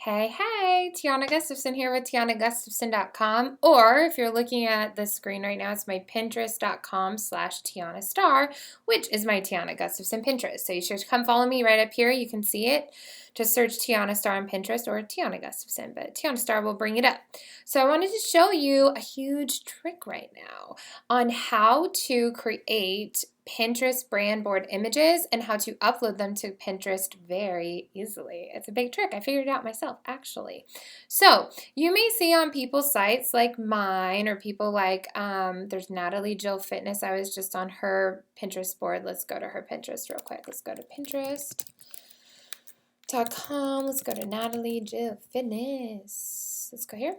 Hey, Tiana Gustafson here with TianaGustafson.com, or if you're looking at the screen right now, it's my Pinterest.com/Tiana Star, which is my Tiana Gustafson Pinterest. So you should come follow me right up here. You can see it. Just search Tiana Star on Pinterest or Tiana Gustafson, but Tiana Star will bring it up. So I wanted to show you a huge trick right now on how to create Pinterest brand board images and how to upload them to Pinterest very easily. It's a big trick. I figured it out myself, actually. So you may see on people's sites like mine or people like, there's Natalie Jill Fitness. I was just on her Pinterest board. Let's go to her Pinterest real quick. Let's go to Pinterest.com. Let's go to Natalie Jill Fitness. Let's go here.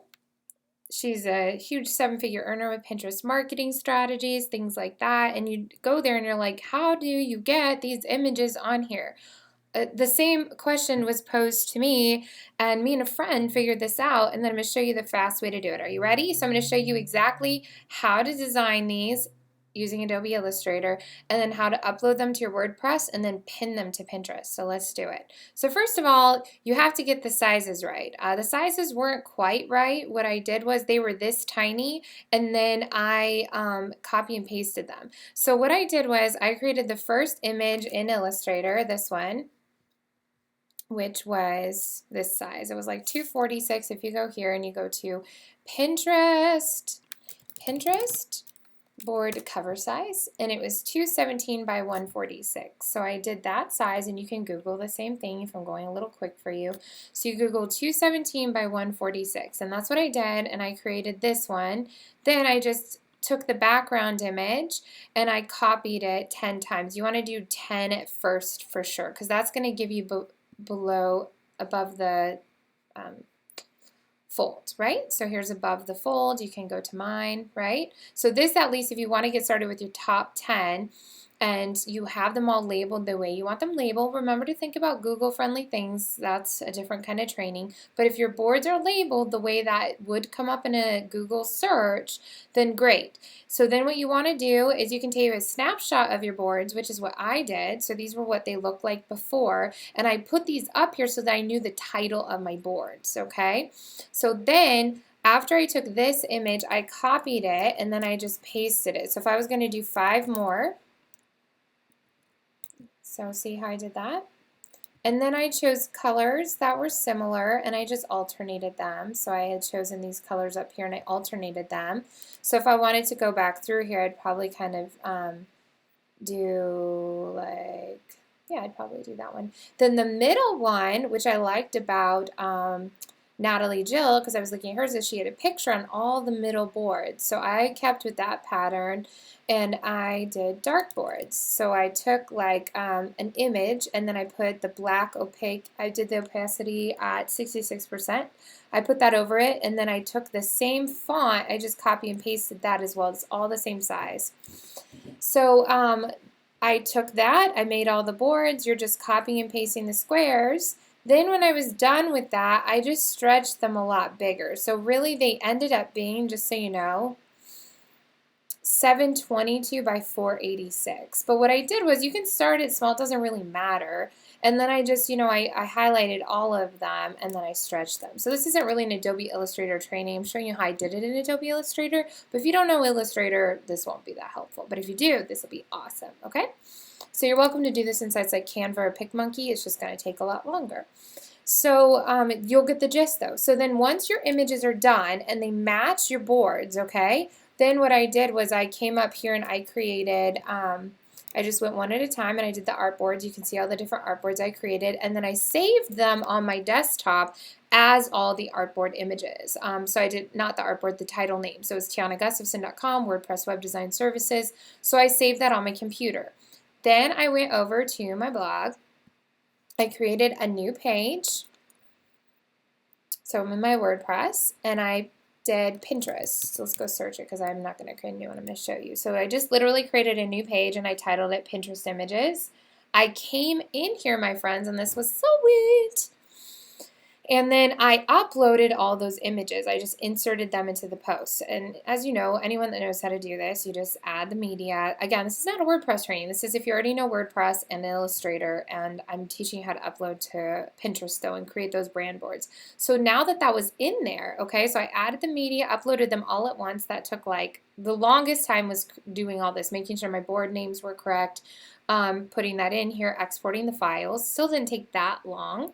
She's a huge seven-figure earner with Pinterest marketing strategies, things like that. And you go there and you're like, how do you get these images on here? The same question was posed to me, and me and a friend figured this out, and then I'm going to show you the fast way to do it. Are you ready? So I'm going to show you exactly how to design these using Adobe Illustrator, and then how to upload them to your WordPress and then pin them to Pinterest. So let's do it. So first of all, you have to get the sizes right. The sizes weren't quite right. What I did was they were this tiny, and then I copy and pasted them. So what I did was I created the first image in Illustrator, this one, which was this size. It was like 246. If you go here and you go to Pinterest board cover size, and it was 217 by 146. So I did that size, and you can Google the same thing if I'm going a little quick for you. So you Google 217 by 146, and that's what I did, and I created this one. Then I just took the background image and I copied it 10 times. You want to do 10 at first for sure, because that's going to give you above the fold, right? So here's above the fold. You can go to mine, right? So this, at least if you want to get started with your top 10 and you have them all labeled the way you want them labeled, remember to think about Google-friendly things. That's a different kind of training. But if your boards are labeled the way that would come up in a Google search, then great. So then what you want to do is you can take a snapshot of your boards, which is what I did. So these were what they looked like before. And I put these up here so that I knew the title of my boards, okay? So then after I took this image, I copied it and then I just pasted it. So if I was going to do 5 more, so see how I did that? And then I chose colors that were similar and I just alternated them. So I had chosen these colors up here and I alternated them. So if I wanted to go back through here, I'd probably kind of do like, yeah, I'd probably do that one. Then the middle one, which I liked about Natalie Jill, because I was looking at hers, is she had a picture on all the middle boards. So I kept with that pattern and I did dark boards. So I took like an image and then I put the black opaque, I did the opacity at 66%. I put that over it and then I took the same font, I just copy and pasted that as well. It's all the same size. So I took that, I made all the boards, you're just copying and pasting the squares. Then when I was done with that, I just stretched them a lot bigger. So really they ended up being, just so you know, 722 by 486. But what I did was, you can start it small, it doesn't really matter. And then I just, I highlighted all of them and then I stretched them. So this isn't really an Adobe Illustrator training. I'm showing you how I did it in Adobe Illustrator. But if you don't know Illustrator, this won't be that helpful. But if you do, this will be awesome, okay? So you're welcome to do this in sites like Canva or PicMonkey. It's just going to take a lot longer. So you'll get the gist though. So then once your images are done and they match your boards, okay, then what I did was I came up here and I created, I just went one at a time and I did the artboards. You can see all the different artboards I created, and then I saved them on my desktop as all the artboard images. So I did not the artboard, the title name. So it's TianaGustafson.com, WordPress Web Design Services. So I saved that on my computer. Then I went over to my blog. I created a new page. So I'm in my WordPress and I did Pinterest. So let's go search it because I'm not going to create a new one. I'm going to show you. So I just literally created a new page and I titled it Pinterest Images. I came in here, my friends, and this was so sweet. And then I uploaded all those images. I just inserted them into the post. And as you know, anyone that knows how to do this, you just add the media. Again, this is not a WordPress training. This is if you already know WordPress and Illustrator, and I'm teaching you how to upload to Pinterest though and create those brand boards. So now that that was in there, okay, so I added the media, uploaded them all at once. That took like the longest time was doing all this, making sure my board names were correct, putting that in here, exporting the files. Still didn't take that long.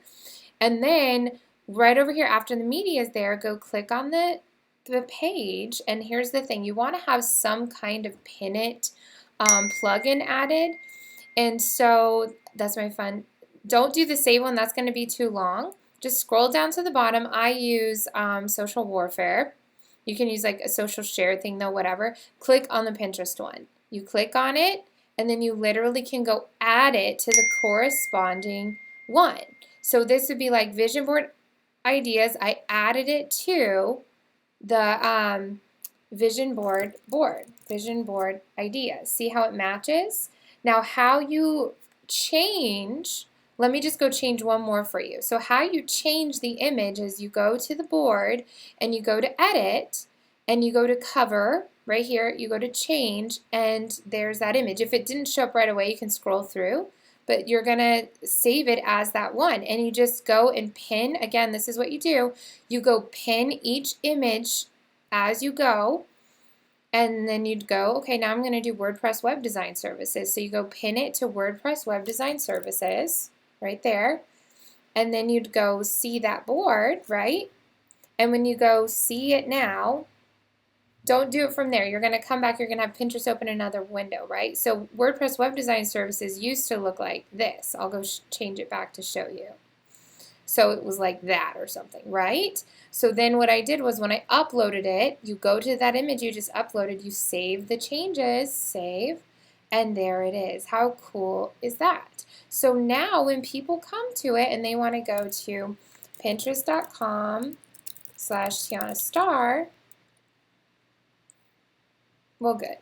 And then right over here after the media is there, go click on the page. And here's the thing. You want to have some kind of pin it plugin added. And so that's my fun. Don't do the save one. That's going to be too long. Just scroll down to the bottom. I use Social Warfare. You can use like a social share thing though, whatever. Click on the Pinterest one. You click on it, and then you literally can go add it to the corresponding one. So this would be like vision board ideas. I added it to the vision board ideas. See how it matches? Now how you change, let me just go change one more for you. So how you change the image is you go to the board and you go to edit and you go to cover. Right here, you go to change, and there's that image. If it didn't show up right away, you can scroll through, but you're going to save it as that one. And you just go and pin. Again, this is what you do. You go pin each image as you go, and then you'd go, okay, now I'm going to do WordPress Web Design Services. So you go pin it to WordPress Web Design Services, right there, and then you'd go see that board, right? And when you go see it now, don't do it from there. You're going to come back. You're going to have Pinterest open another window, right? So WordPress Web Design Services used to look like this. I'll go change it back to show you. So it was like that or something, right? So then what I did was when I uploaded it, you go to that image you just uploaded, you save the changes, save, and there it is. How cool is that? So now when people come to it and they want to go to pinterest.com/Tiana Star, well, good.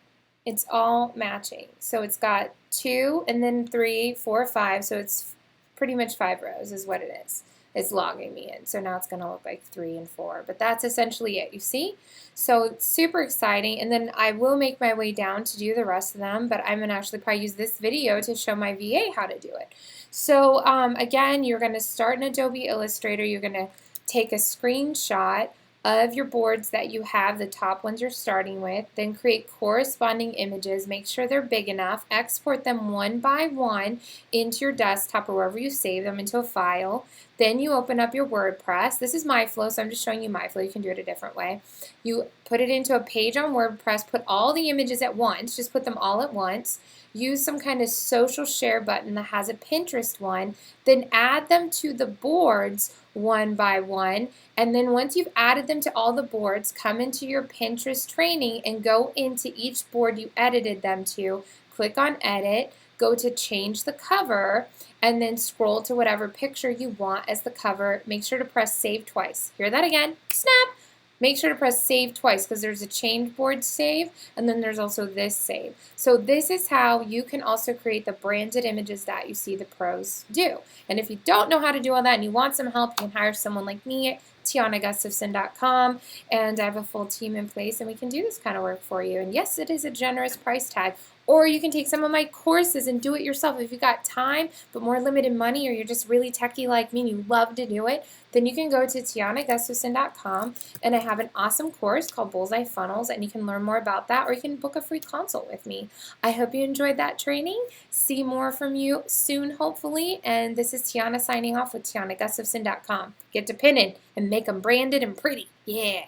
It's all matching. So it's got 2 and then 3, 4, 5. So it's pretty much 5 rows is what it is. It's logging me in. So now it's going to look like 3 and 4. But that's essentially it, you see? So it's super exciting. And then I will make my way down to do the rest of them. But I'm going to actually probably use this video to show my VA how to do it. So again, you're going to start in Adobe Illustrator. You're going to take a screenshot of your boards that you have, the top ones you're starting with, then create corresponding images, make sure they're big enough, export them one by one into your desktop or wherever you save them into a file. Then you open up your WordPress. This is MyFlow, so I'm just showing you MyFlow. You can do it a different way. You put it into a page on WordPress, put all the images at once, just put them all at once. Use some kind of social share button that has a Pinterest one, then add them to the boards one by one, and then once you've added them to all the boards, come into your Pinterest training and go into each board you edited them to, click on edit, go to change the cover, and then scroll to whatever picture you want as the cover. Make sure to press save twice. Hear that again? Snap! Make sure to press save twice because there's a change board save and then there's also this save. So this is how you can also create the branded images that you see the pros do. And if you don't know how to do all that and you want some help, you can hire someone like me at TianaGustafson.com, and I have a full team in place and we can do this kind of work for you. And yes, it is a generous price tag. Or you can take some of my courses and do it yourself. If you've got time but more limited money, or you're just really techie like me and you love to do it, then you can go to TianaGustafson.com, and I have an awesome course called Bullseye Funnels, and you can learn more about that, or you can book a free consult with me. I hope you enjoyed that training. See more from you soon, hopefully. And this is Tiana signing off with TianaGustafson.com. Get to pinning and make them branded and pretty. Yeah.